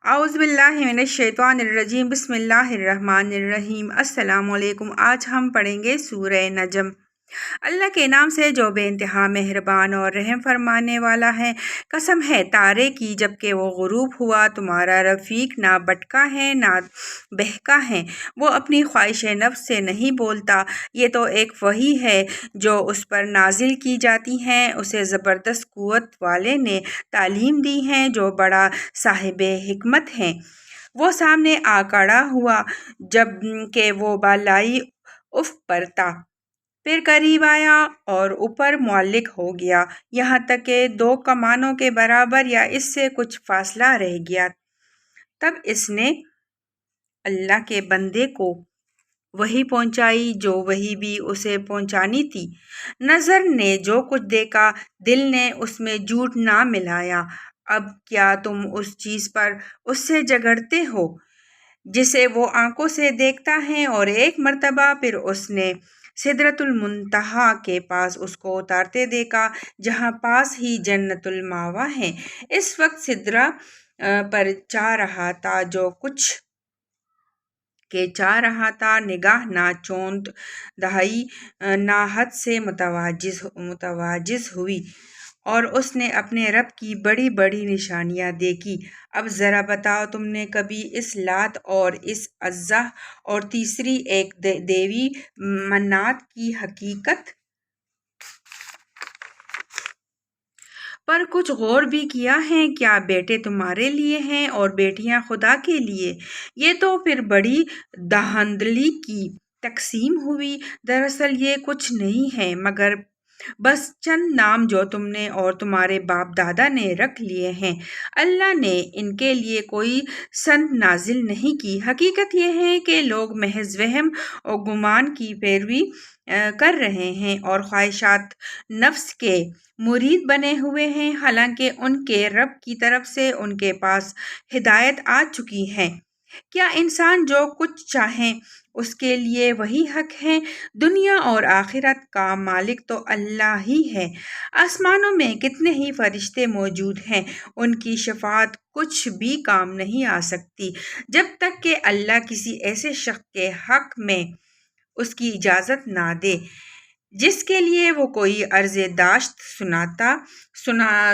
اعوذ باللہ من الشیطان الرجیم بسم اللہ الرحمن الرحیم السلام علیکم۔ آج ہم پڑھیں گے سورہ نجم۔ اللہ کے نام سے جو بے انتہا مہربان اور رحم فرمانے والا ہے۔ قسم ہے تارے کی جب کہ وہ غروب ہوا، تمہارا رفیق نہ بھٹکا ہے نہ بہکا ہے، وہ اپنی خواہش نفس سے نہیں بولتا۔ یہ تو ایک وحی ہے جو اس پر نازل کی جاتی ہے، اسے زبردست قوت والے نے تعلیم دی ہے جو بڑا صاحب حکمت ہے۔ وہ سامنے آ کھڑا ہوا جب کہ وہ بالائی افق پر تھا، پھر قریب آیا اور اوپر معلق ہو گیا، یہاں تک کہ 2 کمانوں کے برابر یا اس سے کچھ فاصلہ رہ گیا۔ تب اس نے اللہ کے بندے کو وحی پہنچائی جو وحی بھی اسے پہنچانی تھی۔ نظر نے جو کچھ دیکھا، دل نے اس میں جھوٹ نہ ملایا۔ اب کیا تم اس چیز پر اس سے جھگڑتے ہو جسے وہ آنکھوں سے دیکھتا ہے؟ اور ایک مرتبہ پھر اس نے سدرۃ المنتہا کے پاس اس کو اترتے دیکھا، جہاں پاس ہی جنت المأویٰ ہے۔ اس وقت سدرہ پر چاہ رہا تھا جو کچھ کے چاہ رہا تھا، نگاہ نہ چوند دہائی نہ حد سے متجاوز ہوئی، اور اس نے اپنے رب کی بڑی بڑی نشانیاں دیکھی۔ اب ذرا بتاؤ، تم نے کبھی اس لات اور اس عزا اور تیسری ایک دیوی منات کی حقیقت پر کچھ غور بھی کیا ہے؟ کیا بیٹے تمہارے لیے ہیں اور بیٹیاں خدا کے لیے؟ یہ تو پھر بڑی دھاندلی کی تقسیم ہوئی۔ دراصل یہ کچھ نہیں ہے مگر بس چند نام جو تم نے اور تمہارے باپ دادا نے رکھ لیے ہیں۔ اللہ نے ان کے لیے کوئی سند نازل نہیں کی۔ حقیقت یہ ہے کہ لوگ محض وہم و گمان کی پیروی کر رہے ہیں اور خواہشات نفس کے مرید بنے ہوئے ہیں، حالانکہ ان کے رب کی طرف سے ان کے پاس ہدایت آ چکی ہے۔ کیا انسان جو کچھ چاہے اس کے لیے وہی حق ہے؟ دنیا اور آخرت کا مالک تو اللہ ہی ہے۔ آسمانوں میں کتنے ہی فرشتے موجود ہیں، ان کی شفاعت کچھ بھی کام نہیں آ سکتی جب تک کہ اللہ کسی ایسے شخص کے حق میں اس کی اجازت نہ دے جس کے لیے وہ کوئی عرض داشت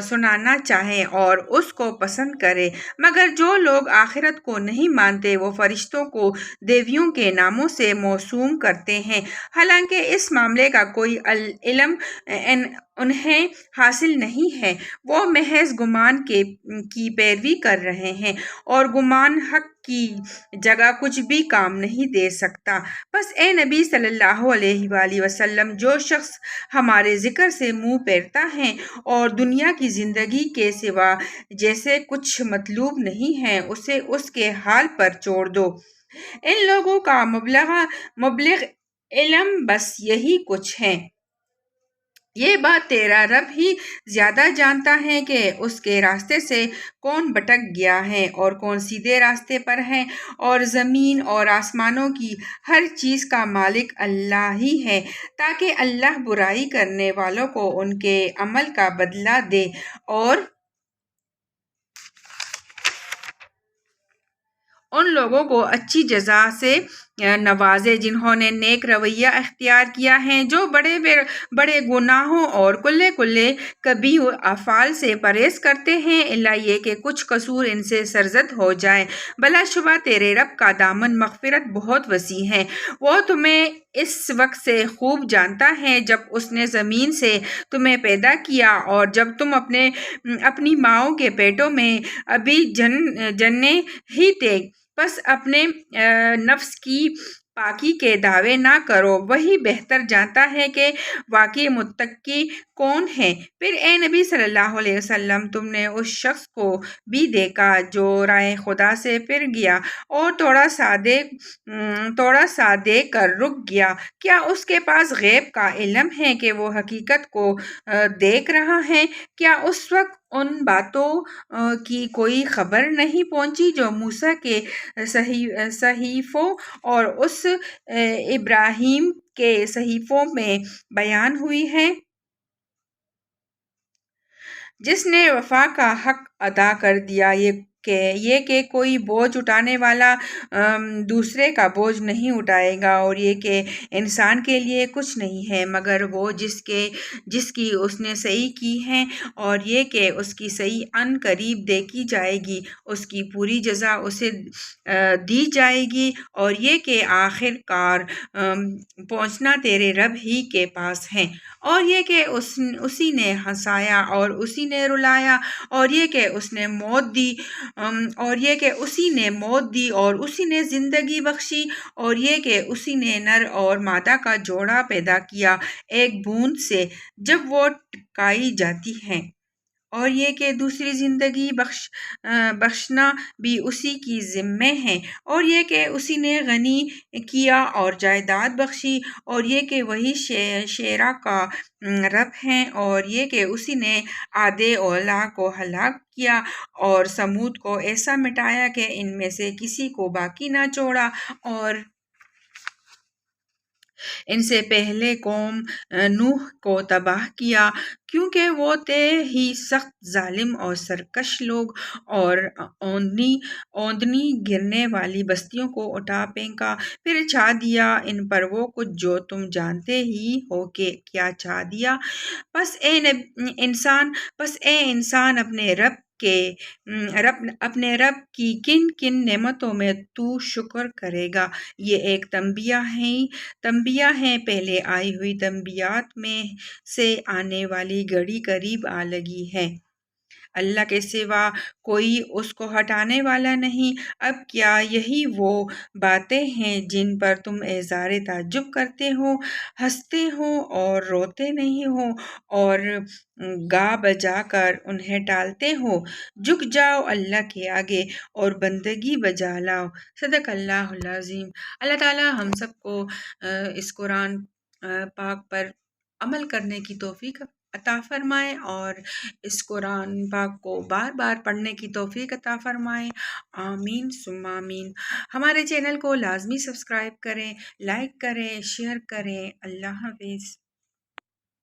سنانا چاہے اور اس کو پسند کرے۔ مگر جو لوگ آخرت کو نہیں مانتے وہ فرشتوں کو دیویوں کے ناموں سے موسوم کرتے ہیں، حالانکہ اس معاملے کا کوئی علم انہیں حاصل نہیں ہے۔ وہ محض گمان کی پیروی کر رہے ہیں، اور گمان حق کی جگہ کچھ بھی کام نہیں دے سکتا۔ بس اے نبی صلی اللہ علیہ وآلہ وسلم، جو شخص ہمارے ذکر سے منہ پھیرتا ہے اور دنیا کی زندگی کے سوا جسے کچھ مطلوب نہیں ہے، اسے اس کے حال پر چھوڑ دو۔ ان لوگوں کا مبلغ علم بس یہی کچھ ہے۔ یہ بات تیرا رب ہی زیادہ جانتا ہے کہ اس کے راستے سے کون بھٹک گیا ہے اور کون سیدھے راستے پر ہے، اور زمین اور آسمانوں کی ہر چیز کا مالک اللہ ہی ہے، تاکہ اللہ برائی کرنے والوں کو ان کے عمل کا بدلہ دے اور ان لوگوں کو اچھی جزا سے نوازے جنہوں نے نیک رویہ اختیار کیا ہے، جو بڑے بڑے گناہوں اور کلے کبیح افعال سے پرہیز کرتے ہیں، الا یہ کہ کچھ قصور ان سے سرزد ہو جائے۔ بلا شبہ تیرے رب کا دامن مغفرت بہت وسیع ہے، وہ تمہیں اس وقت سے خوب جانتا ہے جب اس نے زمین سے تمہیں پیدا کیا اور جب تم اپنی ماؤں کے پیٹوں میں ابھی جننے ہی تھے۔ پس اپنے نفس کی پاکی کے دعوے نہ کرو، وہی بہتر جانتا ہے کہ واقعی متقی کون ہے۔ پھر اے نبی صلی اللہ علیہ وسلم، تم نے اس شخص کو بھی دیکھا جو راہ خدا سے پھر گیا اور تھوڑا سا دیکھ کر رک گیا۔ کیا اس کے پاس غیب کا علم ہے کہ وہ حقیقت کو دیکھ رہا ہے؟ کیا اس وقت ان باتوں کی کوئی خبر نہیں پہنچی جو موسیٰ کے صحیفوں اور اس ابراہیم کے صحیفوں میں بیان ہوئی ہیں؟ جس نے وفا کا حق ادا کر دیا، یہ کہ کوئی بوجھ اٹھانے والا دوسرے کا بوجھ نہیں اٹھائے گا، اور یہ کہ انسان کے لیے کچھ نہیں ہے مگر وہ جس کی اس نے صحیح کی ہے، اور یہ کہ اس کی صحیح عن قریب دیکھی جائے گی، اس کی پوری جزا اسے دی جائے گی، اور یہ کہ آخر کار پہنچنا تیرے رب ہی کے پاس ہے، اور یہ کہ اسی نے ہنسایا اور اسی نے رلایا، اور یہ کہ اس نے موت دی اور یہ کہ اسی نے موت دی اور اسی نے زندگی بخشی، اور یہ کہ اسی نے نر اور مادہ کا جوڑا پیدا کیا ایک بوند سے جب وہ ٹکائی جاتی ہیں، اور یہ کہ دوسری زندگی بخشنا بھی اسی کی ذمہ ہے، اور یہ کہ اسی نے غنی کیا اور جائیداد بخشی، اور یہ کہ وہی شیرا کا رب ہے، اور یہ کہ اسی نے عاد اولا کو ہلاک کیا اور سمود کو ایسا مٹایا کہ ان میں سے کسی کو باقی نہ چھوڑا، اور ان سے پہلے قوم نوح کو تباہ کیا، کیونکہ وہ تھے ہی سخت ظالم اور سرکش لوگ، اور اوندنی گرنے والی بستیوں کو اٹھا پھینکا، پھر چھا دیا ان پر وہ کچھ جو تم جانتے ہی ہو کہ کیا چھا دیا۔ پس اے انسان اپنے رب کی کن کن نعمتوں میں تو شکر کرے گا۔ یہ ایک تنبیہ ہیں پہلے آئی ہوئی تنبیہات میں سے آنے والی گھڑی قریب آ لگی ہے۔ اللہ کے سوا کوئی اس کو ہٹانے والا نہیں۔ اب کیا یہی وہ باتیں ہیں جن پر تم اظہار تعجب کرتے ہو، ہنستے ہو اور روتے نہیں ہو، اور گا بجا کر انہیں ٹالتے ہو؟ جھک جاؤ اللہ کے آگے اور بندگی بجا لاؤ۔ صدق اللہ العظیم۔ اللہ تعالی ہم سب کو اس قرآن پاک پر عمل کرنے کی توفیق عطا فرمائے، اور اس قرآن پاک کو بار بار پڑھنے کی توفیق عطا فرمائے، آمین ثم آمین۔ ہمارے چینل کو لازمی سبسکرائب کریں، لائک کریں، شیئر کریں۔ اللہ حافظ۔